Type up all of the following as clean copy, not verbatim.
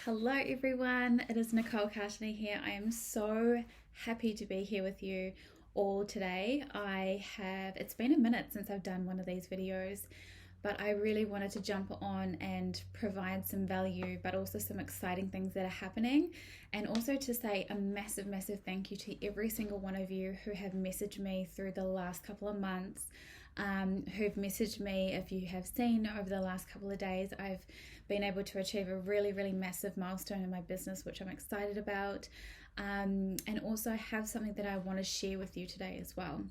Hello everyone, it is Nicole Cartney here. I am so happy to be here with you all today. It's been a minute since I've done one of these videos, but I really wanted to jump on and provide some value, but also some exciting things that are happening, and also to say a massive thank you to every single one of you who have messaged me through the last couple of months, who've messaged me. If you have seen over the last couple of days, I've been able to achieve a really massive milestone in my business, which I'm excited about, and also have something that I want to share with you today as well.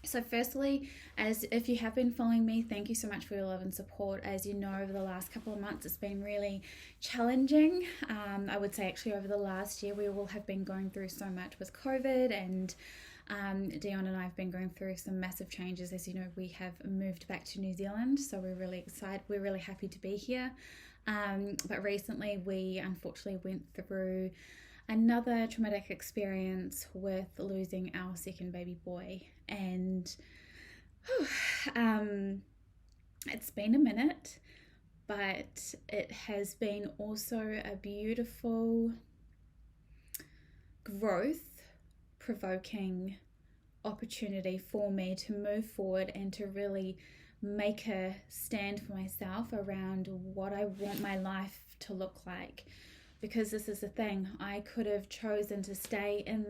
So firstly, as if you have been following me, thank you so much for your love and support. As you know, over the last couple of months, it's been really challenging. I would say actually over the last year, we all have been going through so much with COVID, and Dion and I have been going through some massive changes. As you know, we have moved back to New Zealand, so we're really excited. We're really happy to be here. But recently we unfortunately went through another traumatic experience with losing our second baby boy. And it's been a minute, but it has been also a beautiful growth provoking opportunity for me to move forward and to really make a stand for myself around what I want my life to look like. Because this is the thing, I could have chosen to stay in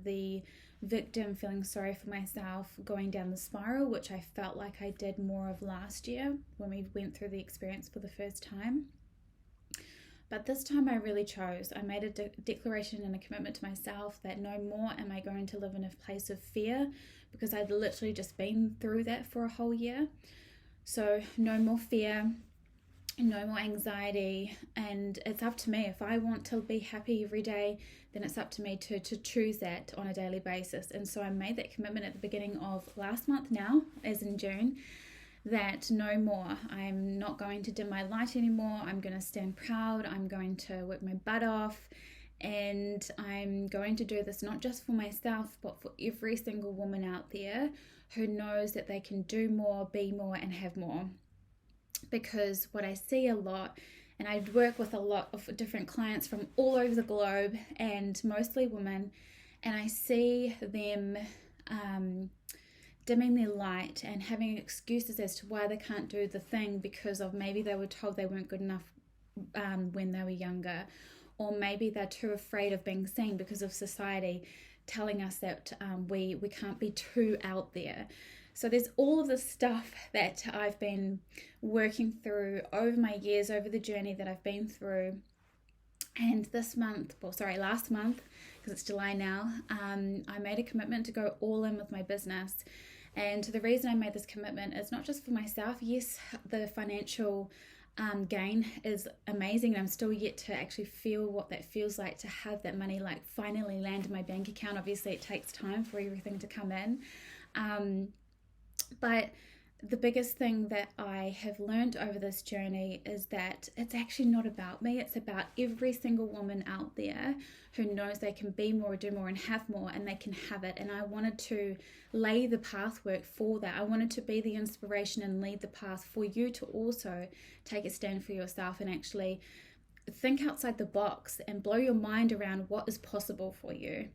the victim, feeling sorry for myself, going down the spiral, which I felt like I did more of last year when we went through the experience for the first time. But this time I really chose. I made a declaration and a commitment to myself that no more am I going to live in a place of fear, because I'd literally just been through that for a whole year. So no more fear, no more anxiety, and it's up to me. If I want to be happy every day, then it's up to me to choose that on a daily basis. And so I made that commitment at the beginning of last month now, as in June, that no more. I'm not going to dim my light anymore. I'm going to stand proud. I'm going to work my butt off, and I'm going to do this not just for myself, but for every single woman out there who knows that they can do more, be more, and have more. Because what I see a lot, and I work with a lot of different clients from all over the globe, and mostly women, and I see them dimming their light and having excuses as to why they can't do the thing, because of maybe they were told they weren't good enough when they were younger, or maybe they're too afraid of being seen because of society telling us that we can't be too out there. So there's all of this stuff that I've been working through over my years, over the journey that I've been through. And last month, because it's July now, I made a commitment to go all in with my business. And the reason I made this commitment is not just for myself. Yes, the financial gain is amazing, and I'm still yet to actually feel what that feels like to have that money like finally land in my bank account. Obviously, it takes time for everything to come in. But the biggest thing that I have learned over this journey is that it's actually not about me. It's about every single woman out there who knows they can be more, do more, and have more, and they can have it. And I wanted to lay the pathwork for that. I wanted to be the inspiration and lead the path for you to also take a stand for yourself and actually think outside the box and blow your mind around what is possible for you.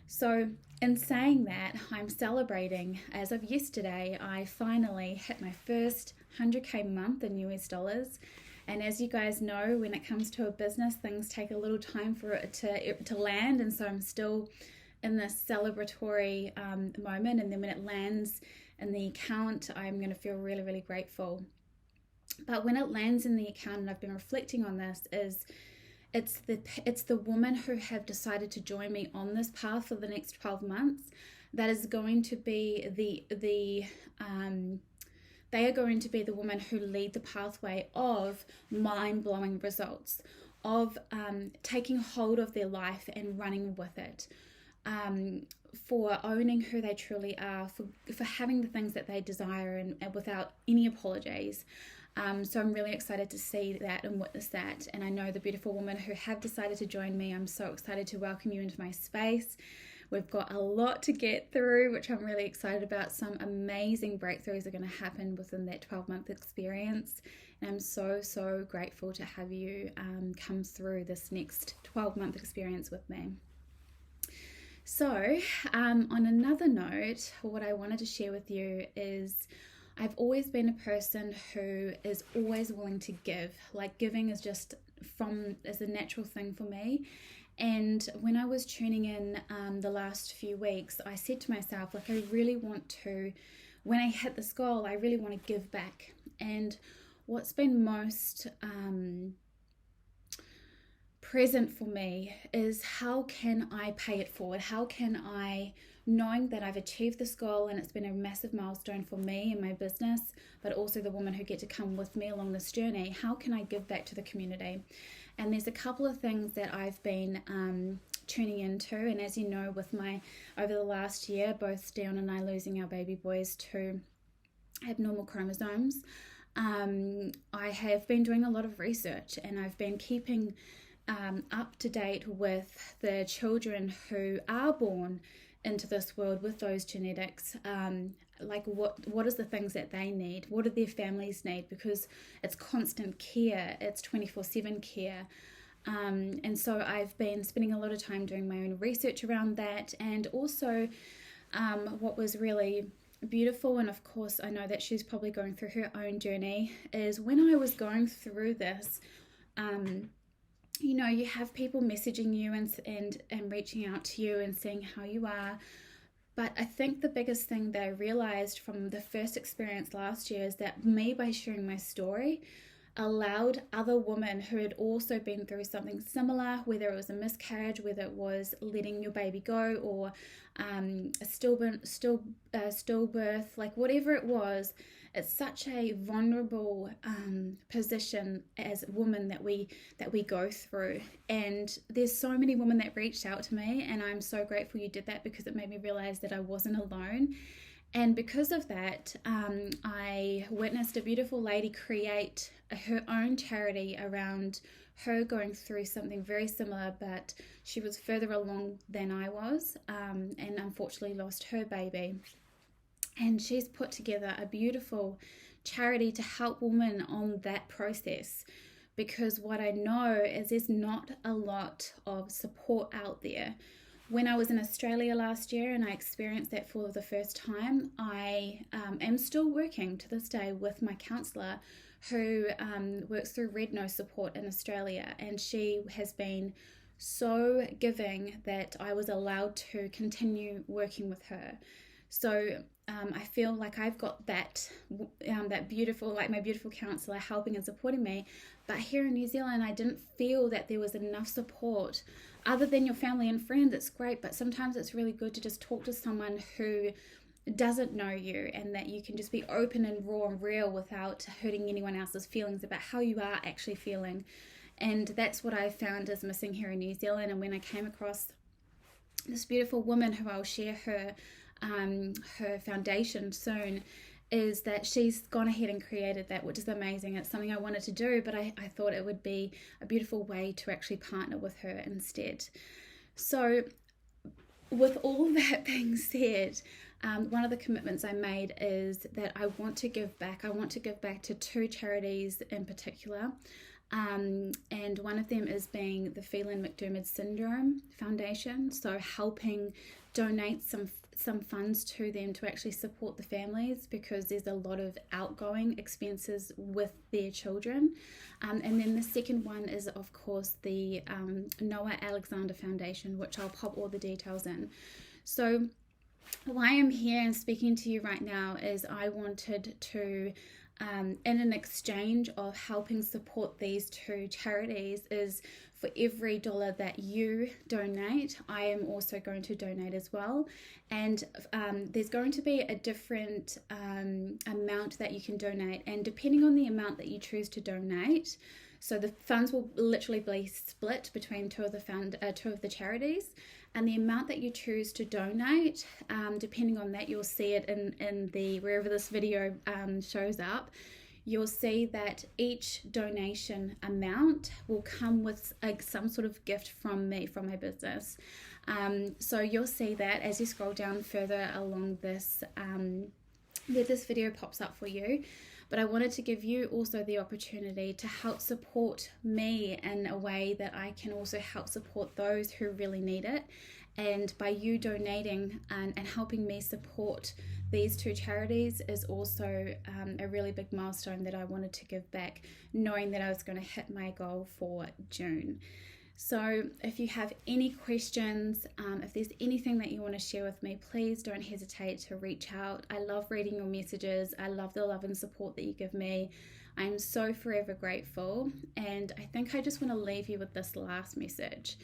So in saying that, I'm celebrating, as of yesterday, I finally hit my first 100K month in US dollars. And as you guys know, when it comes to a business, things take a little time for it to land. And so I'm still in this celebratory moment. And then when it lands in the account, I'm going to feel really grateful. But when it lands in the account, and I've been reflecting on this, it's the women who have decided to join me on this path for the next 12 months that is going to be they are going to be the women who lead the pathway of mind-blowing results, of taking hold of their life and running with it, for owning who they truly are, for having the things that they desire and without any apologies. So I'm really excited to see that and witness that. And I know the beautiful women who have decided to join me. I'm so excited to welcome you into my space, We've got a lot to get through, which I'm really excited about. Some amazing breakthroughs are going to happen within that 12-month experience. And I'm so grateful to have you come through this next 12-month experience with me. So on another note, what I wanted to share with you is I've always been a person who is always willing to give. Like, giving is just is a natural thing for me. And when I was tuning in the last few weeks, I said to myself, like, I really want to, when I hit this goal, I really want to give back. And what's been most present for me is how can I pay it forward? How can I, knowing that I've achieved this goal and it's been a massive milestone for me and my business, but also the women who get to come with me along this journey, how can I give back to the community? And there's a couple of things that I've been tuning into. And as you know, with over the last year, both Dion and I losing our baby boys to abnormal chromosomes, I have been doing a lot of research, and I've been keeping up to date with the children who are born into this world with those genetics. Like what is the things that they need? What do their families need? Because it's constant care, it's 24/7 care. And so I've been spending a lot of time doing my own research around that. And also what was really beautiful, and of course I know that she's probably going through her own journey, is when I was going through this, you know, you have people messaging you and reaching out to you and seeing how you are. But I think the biggest thing that I realized from the first experience last year is that me, by sharing my story, allowed other women who had also been through something similar, whether it was a miscarriage, whether it was letting your baby go, or a stillbirth, like whatever it was. It's such a vulnerable position as women that we go through. And there's so many women that reached out to me, and I'm so grateful you did that, because it made me realize that I wasn't alone. And because of that, I witnessed a beautiful lady create her own charity around her going through something very similar, but she was further along than I was, and unfortunately lost her baby. And she's put together a beautiful charity to help women on that process, because what I know is there's not a lot of support out there. When I was in Australia last year and I experienced that for the first time, I am still working to this day with my counsellor who works through Red Nose Support in Australia, and she has been so giving that I was allowed to continue working with her. So I feel like I've got that beautiful, like my beautiful counsellor helping and supporting me. But here in New Zealand, I didn't feel that there was enough support other than your family and friends. It's great, but sometimes it's really good to just talk to someone who doesn't know you, and that you can just be open and raw and real without hurting anyone else's feelings about how you are actually feeling. And that's what I found is missing here in New Zealand. And when I came across this beautiful woman who I'll share her foundation soon, is that she's gone ahead and created that, which is amazing. It's something I wanted to do, but I thought it would be a beautiful way to actually partner with her instead. So with all that being said, one of the commitments I made is that I want to give back. I want to give back to two charities in particular. And one of them is being the Phelan McDermid Syndrome Foundation. So helping donate some funds to them to actually support the families, because there's a lot of outgoing expenses with their children. And then the second one is, of course, the Noah Alexander Foundation, which I'll pop all the details in. So why I'm here and speaking to you right now is I wanted to, in an exchange of helping support these two charities, is for every dollar that you donate, I am also going to donate as well. And there's going to be a different amount that you can donate, and depending on the amount that you choose to donate, so the funds will literally be split between two of the charities, and the amount that you choose to donate, depending on that, you'll see it in the wherever this video shows up. you'll see that each donation amount will come with some sort of gift from me, from my business. So you'll see that as you scroll down further along this, where this video pops up for you. But I wanted to give you also the opportunity to help support me in a way that I can also help support those who really need it. And by you donating and helping me support these two charities is also a really big milestone that I wanted to give back, knowing that I was going to hit my goal for June. So if you have any questions, if there's anything that you want to share with me, please don't hesitate to reach out. I love reading your messages. I love the love and support that you give me. I'm so forever grateful. And I think I just want to leave you with this last message,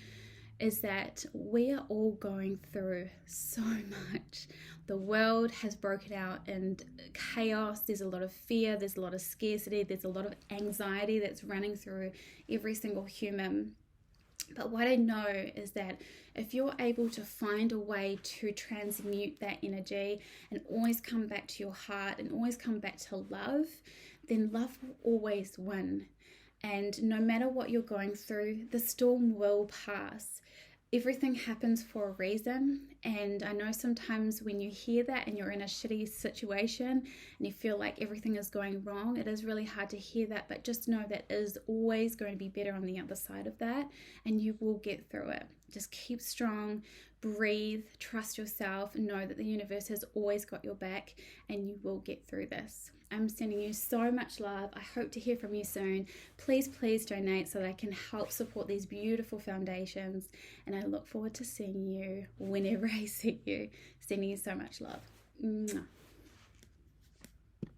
is that we are all going through so much. The world has broken out in chaos. There's a lot of fear. There's a lot of scarcity. There's a lot of anxiety that's running through every single human. But what I know is that if you're able to find a way to transmute that energy and always come back to your heart and always come back to love, then love will always win. And no matter what you're going through, the storm will pass. Everything happens for a reason, and I know sometimes when you hear that and you're in a shitty situation and you feel like everything is going wrong, it is really hard to hear that, but just know that it is always going to be better on the other side of that, and you will get through it. Just keep strong, breathe, trust yourself, know that the universe has always got your back, and you will get through this. I'm sending you so much love. I hope to hear from you soon. Please donate so that I can help support these beautiful foundations. And I look forward to seeing you whenever I see you. Sending you so much love. Mwah.